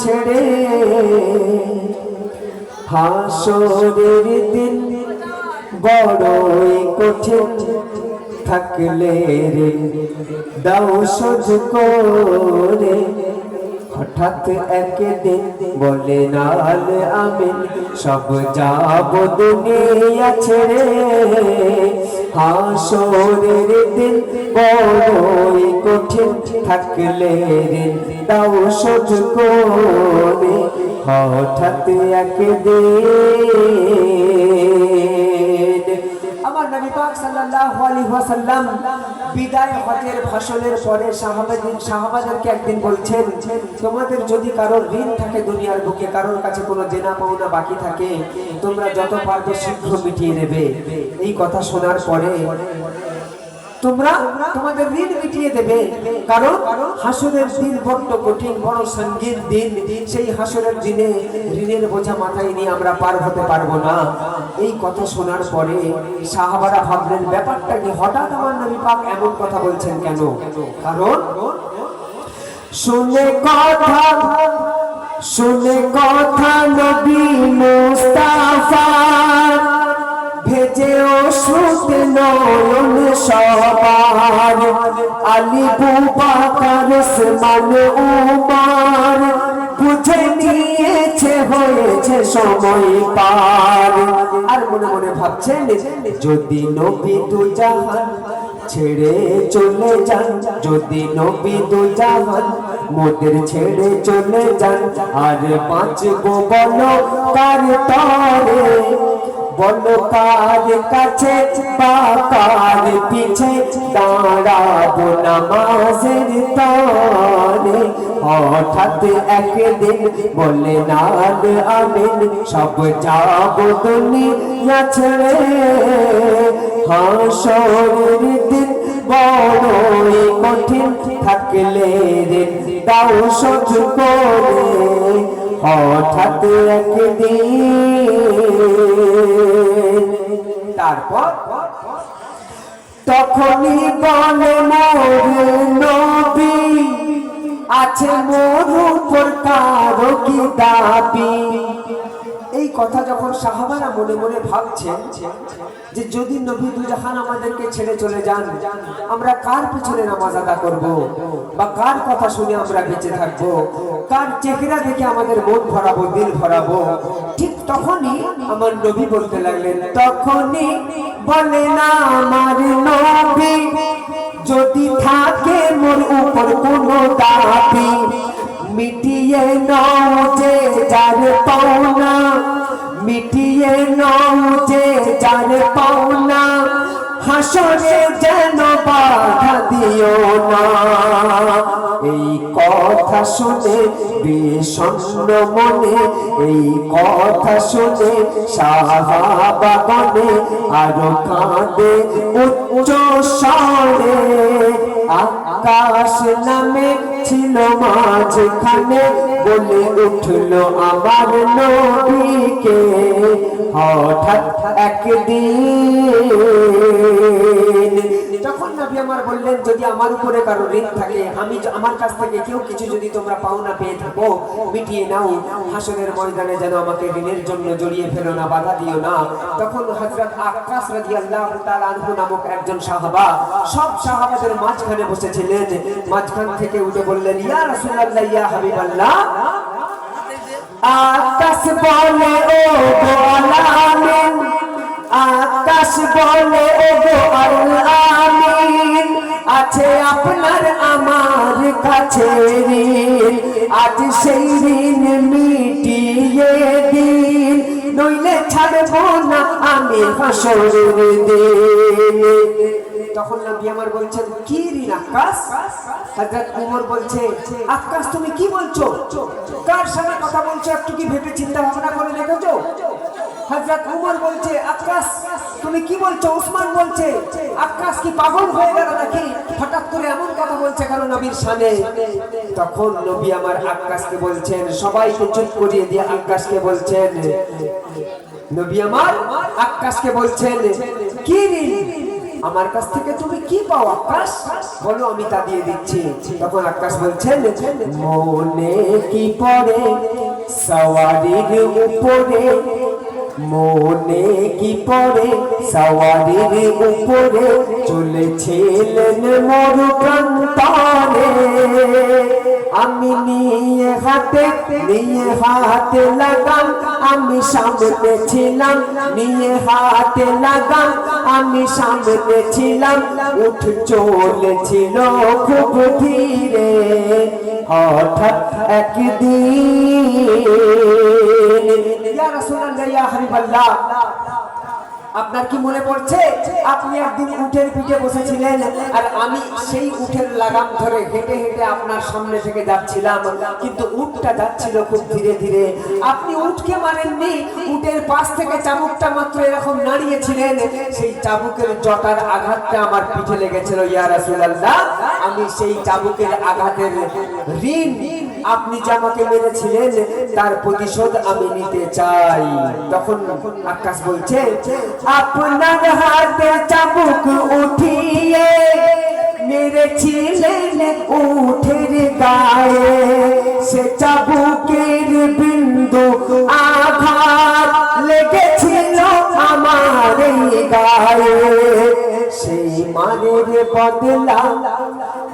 ছেড়ে হাসরের দিন বড়ই কঠিন থাকলে রে দাও শোধ করে হঠাৎ একদিন বলে নাল আমিন সব যাব দুনিয়া ছেড়ে হাসরের দিন বড়ই কঠিন থাকলে রে দাও শোধ করে হঠাৎ একদিন আমার নবী পাক সাল্লাল্লাহু আলাইহি ওয়াসাল্লাম বিদায় হজের ভাষণের পরে সাহাবাদেরকে একদিন বলছেন, তোমাদের যদি কারোর ঋণ থাকে দুনিয়ার বুকে, কারোর কাছে কোনো দেনা পাওনা বাকি থাকে, তোমরা যত পারবে শীঘ্র মিটিয়ে নেবে। এই কথা শোনার পরে তোমরা তোমাদের ঋণ মিটিয়ে দেবে, কারণ হাসরের দিন বড্ড কঠিন, বড় সঙ্গীন দিন। সেই হাসরের দিনে ঋণের বোঝা মাথায় নিয়ে আমরা পার হতে পারবো না। এই কথা শোনার পরে সাহাবারা ভাবলেন ব্যাপারটা কি, হঠাৎ আমার নবী পাক এমন কথা বলছেন কেন? কারণ শুনে কথা নবী মুস্তাফা ভেজে ওষুধ নয়ন সবার, আলী বুবাকার ওসমান উমর বুঝে নিয়েছে হয়েছে সময় পার। আর মনে মনে ভাবছেন যদি নবী দুজাহান ছেড়ে চলে যান, যদি নবী দুজাহান মোদের ছেড়ে চলে যান, আর বাঁচবো বলো কার তরে, বলো কার কাছে বা কার পিছে দাঁড়াবো নামাজের তরে। হঠাৎ একদিন বলে নাল আমিন সব যাব দুনিয়া ছেড়ে হাসরের দিন বড়ই কঠিন থাকলে রে দাও শোধ করে হঠাৎ একদিন। তারপর তখনই বলে মোর নবী আছে মোর উপর কারো কি দাবি। এই কথা যখন সাহাবারা মনে মনে ভাবছেন যে যদি নবী দুজাহান আমাদেরকে ছেড়ে চলে যান, আমরা কার পিছনে নামাজ আদা করব, বা কার কথা শুনে আমরা বেঁচে থাকবো, কার চেহারা দেখে আমাদের মন ভরাবো, দিল ভরাবো, ঠিক তখনই আমার নবী বলতে লাগলেন, তখনই বলে না আমার নবী যদি থাকে মোর উপর কোনো দাবি, মিটিয়ে নাও যে যার পাওনা, মিটিয়ে নাও যে যার পাওনা, হাসরে যেন বাধা দিও না। এই কথা শুনে বিষণ্ণ মনে, এই কথা শুনে সাহাবাগণে আরো কাঁদে উচ্চ স্বরে। আকাশ নামে ছিল মাঝখানে বলে উঠলো আমার নবীকে হঠাৎ একদিন। তখন নবী আমার বললেন যদি আমার উপরে কারো ঋণ থাকে, আমি আমার কাছ থেকে কেউ কিছু যদি তোমরা পাওনা পেয়ে থাকো মিটিয়ে নাও, হাসরের ময়দানে যেন আমাকে ঋণের জন্য জড়িয়ে ফেলো না, বাধা দিও না। তখন হযরত আক্কাস রাদিয়াল্লাহু তাআলা আনহু নামক একজন সাহাবা সব সাহাবাদের মাঝখানে বসেছিলেন, মাঝখান থেকে উঠে বললেন ইয়া রাসূলুল্লাহ ইয়া হাবিবাল্লাহ, আকাশ বলে ও গো আলামিন, আকাশ বলে ও গো আলামিন, আছে আপনার আমার কাছে ঋণ, আজ সেই ঋণ মিটিয়ে দিন, নইলে ছাড়বো না আমি হাসরের দিন। তখন নবী আমার বলছেন কি ঋণ আক্কাস? হযরত ওমর বলছে আক্কাস তুমি কি বলছো, কার সঙ্গে কথা বলছো, একটু কি ভেবে চিন্তা ভাবনা করে দেখেছো? হযরত ওমর বলছে আক্কাস তুমি কি বলছো? ওসমান বলছে আক্কাস কি পাগল হয়ে গেল নাকি, হঠাৎ করে এমন কথা বলছে কারণ নবীর শানে। তখন নবী আমার আক্কাসকে বলছেন, সবাইকে চুপ করিয়ে দিয়ে আক্কাসকে বলছেন, নবী আমার আক্কাসকে বলছেন কি ঋণ? আমার কাছ থেকে তুমি কি পাও আকাশ, বলো আমি তা দিয়ে দিচ্ছি। তখন আকাশ বলছেন, মনে কি পড়ে সওয়ারির উপরে, মনে কি পড়ে সওয়ারির উপরে, চলেছিলেন মরু প্রান্তরে। আমি নিয়ে হাতে লাগাম, আমি সামনে ছিলাম, নিয়ে হাতে লাগাম, আমি সামনে ছিলাম। উঠ চলেছিল খুব ধীরে, হঠাৎ একদিন, ইয়া রাসূলুল্লাহ ইয়া হাবিবাল্লাহ, আপনার কি মনে পড়ছে আপনি একদিন উটের পিঠে বসেছিলেন আর আমি সেই উটের লাগাম ধরে হেঁটে হেঁটে আপনার সামনে থেকে যাচ্ছিলাম, কিন্তু উটটা যাচ্ছিল খুব ধীরে ধীরে। আপনি উটকে মানেননি, উটের পাশ থেকে চাবুকটা মাত্র এরকম নাড়িয়েছিলেন, সেই চাবুকের জটার আঘাতটা আমার পিঠে লেগেছিল ইয়া রাসূলুল্লাহ। আমি সেই চাবুকের আঘাতের ঋণ আপনি যে আমাকে মেরেছিলেন তার প্রতিশোধ আমি নিতে চাই। তখন আকাশ বলছে, আপনার হাতে চাবুক উঠিয়ে মেরেছিলেন উঠের গায়ে, সে চাবুকের বিন্দু আঘাত লেগেছিল আমার গায়ে। সেই মারের বদলা,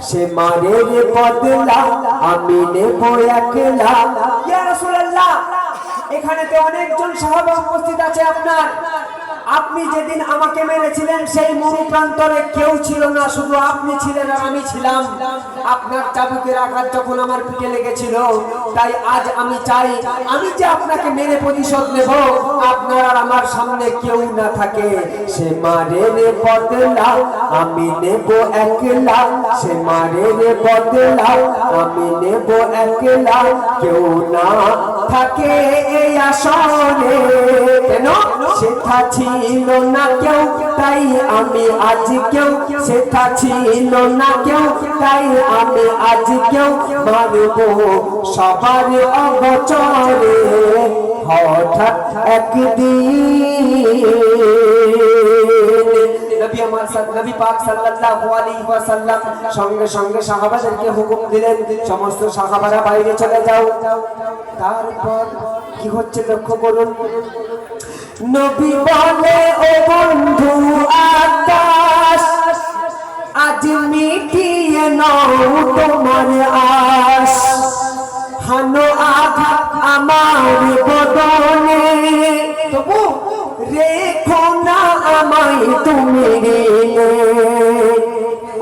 সে মারের বদলা আমি নেব একলা। ইয়া রাসূলুল্লাহ, এখানে তো অনেকজন সাহাবা উপস্থিত আছে আপনার। আপনি যেদিন আমাকে মেরেছিলেন সেই মরু প্রান্তরে কেউ ছিল না, শুধু আপনি ছিলেন আর আমি ছিলাম। আপনার চাবুকের আঘাত যখন আমার পিঠে লেগেছিল, তাই আজ আমি চাই আমি যে আপনাকে মেরে প্রতিশোধ নেব, আপনার আর আমার সামনে কেউ না থাকে। সে মারের বদলা আমি নেব একলা, সে মারের বদলা আমি নেব একলা, কেউ না থাকে এই আসনে। কেন? সেটা ছিল না কেউ, তাই আমি আজ কেউ, সেটা ছিল না কেউ, তাই আমি আজ কেউ মারব সবার অগোচরে। হঠাৎ একদিন নবী পাক সাল্লাল্লাহু আলাইহি ওয়াসাল্লাম সঙ্গে সঙ্গে সাহাবাদেরকে হুকুম দিলেন, সমস্ত সাহাবারা বাইরে চলে যাও। তারপর কি হচ্ছে লক্ষ্য করুন। নবী বলে, ও বন্ধু আকাশ, আজ মিটিয়ে নাও তোমার আশ, হানো আঘাত আমার বদনে, তবু রেখো না আমায় তুমি ঋণে।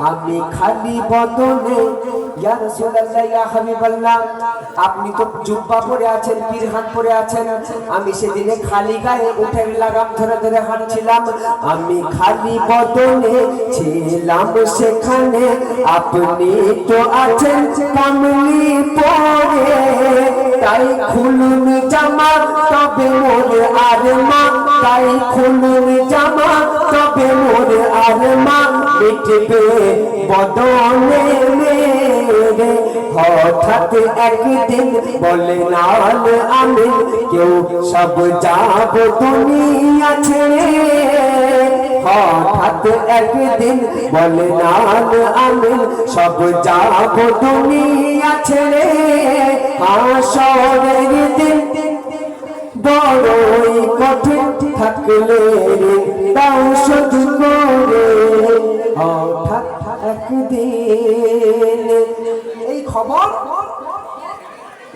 আমি খালি বদনে, ইয়া রাসূলুল্লাহ ইয়া হাবিবাল্লাহ, আপনি তো জুব্বা পরে আছেন, পিরহান পরে আছেন, আমি সেদিনে খালি গায়ে উটের লাগাম ধরে ধরে হাঁটছিলাম। আমি খালি বদনে ছিলাম সেখানে, আপনি তো আছেন কামলি পরে, তাই খুলুন জামা তবে মোর আরমা, তাই খুলুন জামা তবে মোর আরমা, মিটবে বদনে মেরে। হঠাৎ একদিন বলে নাল আমি, কেউ সব যাব দুনিয়া ছেড়ে। হঠাৎ একদিন বলে নাল আমি, সব যাব দুনিয়া ছেড়ে। হাসরের দিন বড়ই কঠিন, থাকলে তাও শুধু করে। হঠাৎ একদিন এই খবর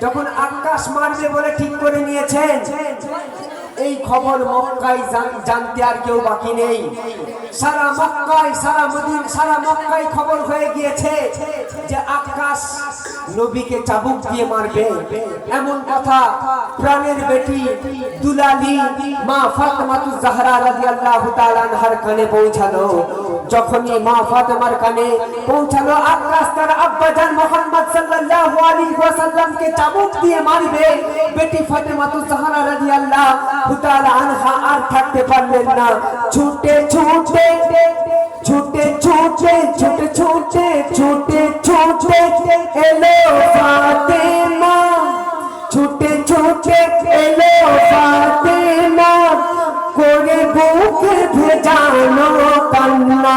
যখন আকাশ মারবে বলে ঠিক করে নিয়েছেন, এই খবর মক্কায় জানতে আর কেউ বাকি নেই। সারা মক্কায়, সারা মক্কায় খবর হয়ে গিয়েছে যে আকাশ নবীকে চাবুক দিয়ে মারবে। এমন কথা প্রাণের বেটি দুলালী মা ফাতেমাতুজ জাহরা রাদিয়াল্লাহু তাআলা আনহার কানে পৌঁছালো। যখনই মা ফাতেমার কানে পৌঁছালো আকাশ তার আব্বাজান মুহাম্মদ সাল্লাল্লাহু আলাইহি ওয়াসাল্লামকে চাবুক দিয়ে মারবে, বেটি ফাতেমাতুজ জাহরা রাদিয়াল্লাহু তাআলা আনহা আর থাকতে পারলেন না। ছুটে ছুটে ছুটে ছুটে ছুটে ছুটে ছুটে ছুটে এলো ফাতেমা, ছুটে ছুটে এলো ফাতেমা, করে বুকে ভেজানো কান্না।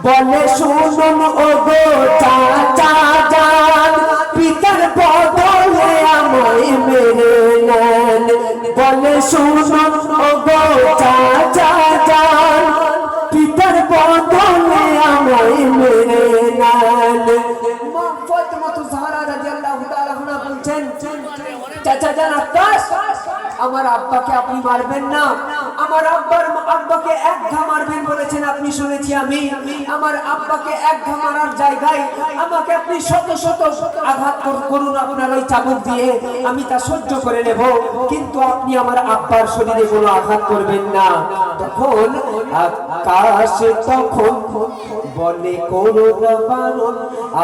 বলে শুনুন ও গো চাচা জান, পিতার বদলে আমায় মেরে নেন। বলে শুনুন ও গো চাচা জান, পিতার বদলে আমায় মেরে নেন। মা ফাতেমা জাহরা রাদিয়াল্লাহু তাআলা আনহা বলছেন, চাচা জান আক্কাস, আমার আব্বাকে আপনি মারবেন না। আমার আব্বাকে এক ঘা মারবেন বলেছেন আপনি, শুনেছি আমি। আমার আব্বাকে এক ঘা মারার জায়গায় আমাকে আপনি শত শত আঘাত করুন আপনার ওই চাবুক দিয়ে, আমি তা সহ্য করে নেব, কিন্তু আপনি আমার আব্বার শরীরে কোনো আঘাত করবেন না। তখন আকাশ তখন বলে করো না বারণ,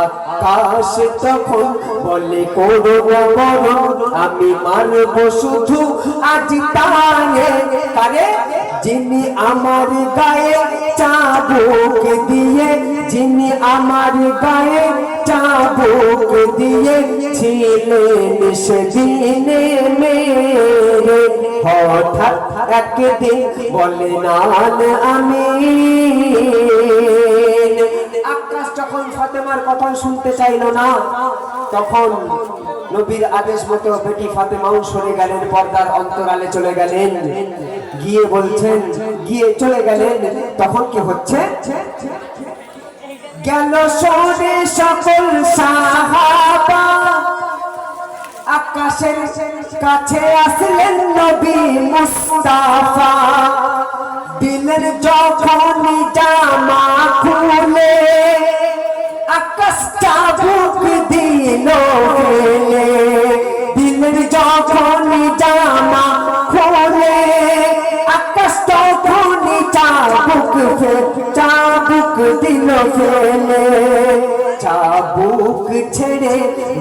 আকাশ তখন বলে করো না বারণ, আমি মারব শুধু আজ তারে, কারে? যিনি আমার গায়ে চাবুক দিয়ে, যিনি আমার গায়ে চাবুক দিয়ে ছিলেন সেদিনে মেরে। হঠাৎ একদিন বলে নান আমিন। আকাশ যখন ফাতেমার কথা শুনতে চাইল না, তখন নবীর আদেশ মতো বেটি ফাতেমাও সরে গেলেন, পর্দার অন্তরালে চলে গেলেন। গিয়ে বলছেন, গিয়ে চলে গেলেন। তখন কি হচ্ছে? গেল সরে সকল সাহাবা, আকাশের কাছে আসলেন নবী মুস্তাফা। দিলেন যখন জামা খুলে, আকাশ চাবুক দিল ফেলে। দিলেন যখন জামা খুলে, আকাশ তখন চাবুক দিল ফেলে। চাবুক ছেড়ে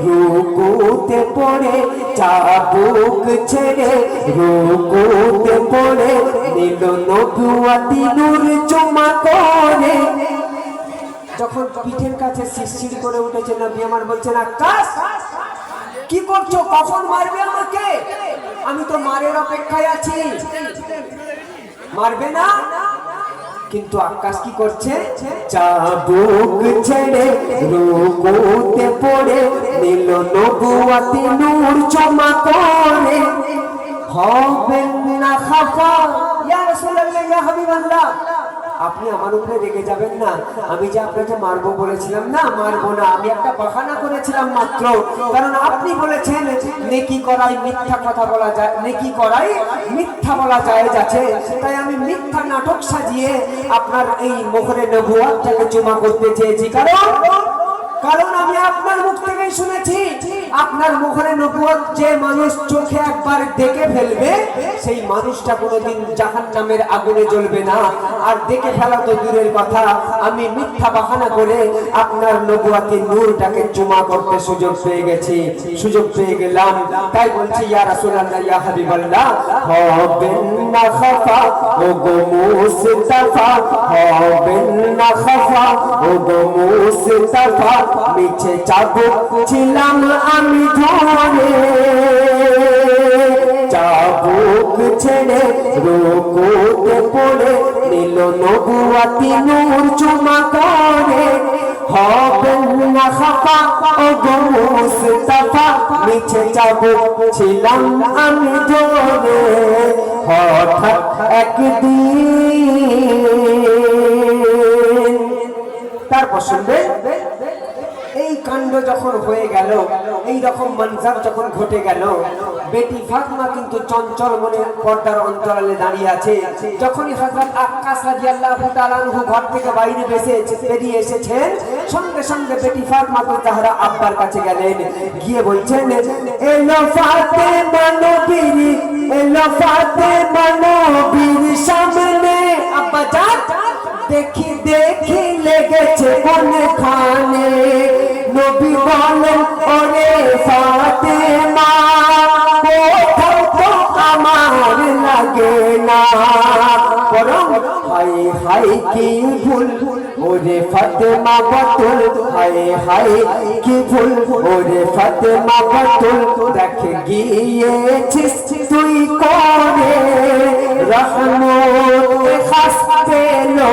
রুকুতে পড়ে, চাবুক ছেড়ে রুকুতে পড়ে নিল নবুয়াতি নূর চুমা করে। যখন পিঠের কাছে শিরশির করে উঠেছে, নবী আমার বলছেন, আকাশ কি করছো? কখন মারবে আমাকে? আমি তো মারের অপেক্ষায় আছি, মারবে না? কিন্তু আকাশ কি করছে? চাবুক ছেড়ে রুকুতে পড়ে নিল নবুয়াতি নূর চমা করে। হবেন না খাফা ইয়া রাসূলুল্লাহ, ইয়া হাবিবাল্লাহ, আপনি আমার উপরে রেগে যাবেন না। আমি যে আপনাকে মারবো বলেছিলাম না, মারবো না, আমি একটা বাহানা করেছিলাম মাত্র। কারণ আপনি বলেছেন নেকি করাই মিথ্যা কথা বলা যায়, নেকি করাই মিথ্যা বলা জায়েজ আছে, তাই আমি মিথ্যা নাটক সাজিয়ে আপনার এই মোহরে নবুয়তটাকে জমা করতে চেয়েছি। কারণ আমি আপনার মুখ থেকেই শুনেছি, আপনার মুখে নবুয়ত যে মানুষ চোখে একবার দেখে ফেলবে, সেই মানুষটা কোনোদিন জাহান্নামের আগুনে জ্বলবে না। আর দেখে ফেলা তো দূরের কথা, আমি মিথ্যা বাহানা করে আপনার নবুয়তের নূরটাকে জমা করতে সুযোগ পেয়ে গেছি, সুযোগ পেয়ে গেলাম। তাই বলছি, ইয়া রাসূলুল্লাহ, ইয়া হাবিবাল্লাহ, হবেন না খাফা ও গো মুস্তাফা, হবেন না খাফা ও গো মুস্তাফা, মিছে চাবুক ছিলাম আমি ধরে। চাবুক ছেড়ে রুকুতে পড়ে নিল নবুয়াতি নূর চুমা করে। হবেন না খাফা ও গো মুস্তাফা, মিছে চাবুক ছিলাম আমি ধরে। হঠাৎ একদিন, তারপর শুনবে এই কাণ্ড যখন হয়ে গেল, এই রকম মঞ্জার যখন ঘটে গেল, বেটি ফাতেমা কিন্তু চঞ্চল মনে পর্দার অন্তরালে দাঁড়িয়ে আছে। যখনই হযরত আক্কাস রাদিয়াল্লাহু তাআলা আনহু ঘর থেকে বাইরে বেরিয়ে এসেছেন, সঙ্গে সঙ্গে বেটি ফাতেমা তাহারা আব্বার কাছে গেলেন। গিয়ে বলছেন, এলো ফাতেমা নবীর, এলো ফাতেমা নবীর সামনে। আব্বা জান, দেখি দেখি লেগেছে কোনখানে। নবী বলেন, ওরে ফাতেমা, কোথাও তো আমার লাগে না। বরং হাই হাই কি ভুল ওরে ফাতেমা বাতুল, হাই হাই কি ভুল ওরে ফাতেমা বাতুল, দেখ গিয়েছিস তুই করে। রহমত খাস পেলো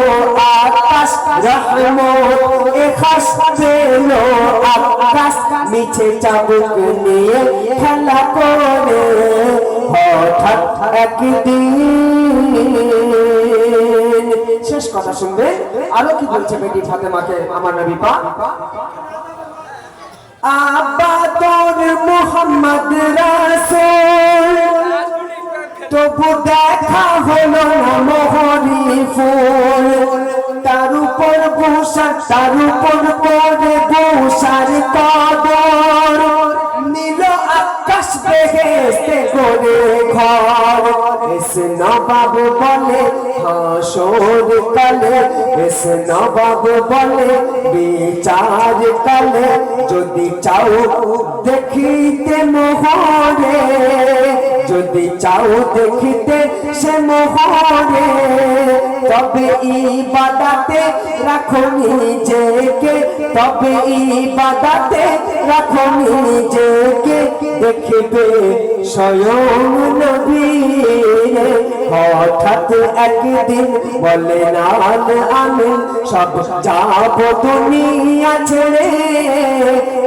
আকাশ রহমত এ খাস পেলো আকাশ মিছে চাবুক নিয়ে খেলা করে হঠাৎ একদিন। শেষ কথা শুনবে আরো কি বলছে বেটি ফাতেমাকে আমার নবী পাক। আব্বা তোর মুহাম্মদ রাসূল তবু দেখা হলো না মোহরি ফুল, তার উপর বসা তার উপর পড়ে বসার কদর, নীল আকাশ বেহেশতে গড়ে ঘর। এস নবাব বলে হাসর কালে, এস নবাব বলে বিচার কালে, যদি চাও দেখিতে মোহরে, যদি চাও দেখিতে সে মোহরে, তবে ইবাদতে রাখো নিজেকে, তবে ইবাদতে রাখো নিজেকে, দেখবে স্বয়ং নবী। হঠাৎ একদিন বলে না আমি সব যাব দুনিয়া ছেড়ে,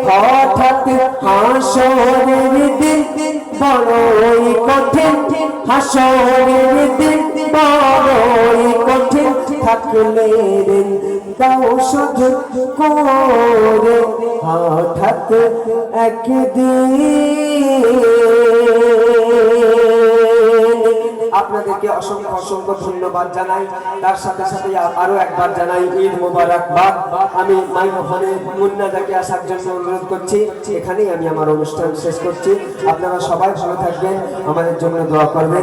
হঠাৎ হাসরের দিন বড়ই কঠিন, হাসরের দিন বড়ই কঠিন, থাকলে ঋণ দাও শোধ করে হঠাৎ একদিন। আপনাদেরকে অসংখ্য অসংখ্য ধন্যবাদ জানাই, তার সাথে সাথে আরো একবার জানাই ঈদ মোবারকবাদ। আমি মাইক্রোফোনে মুন্নাদাকে আসার জন্য অনুরোধ করছি, এখানেই আমি আমার অনুষ্ঠান শেষ করছি। আপনারা সবাই ভালো থাকবেন, আমাদের জন্য দোয়া করবেন।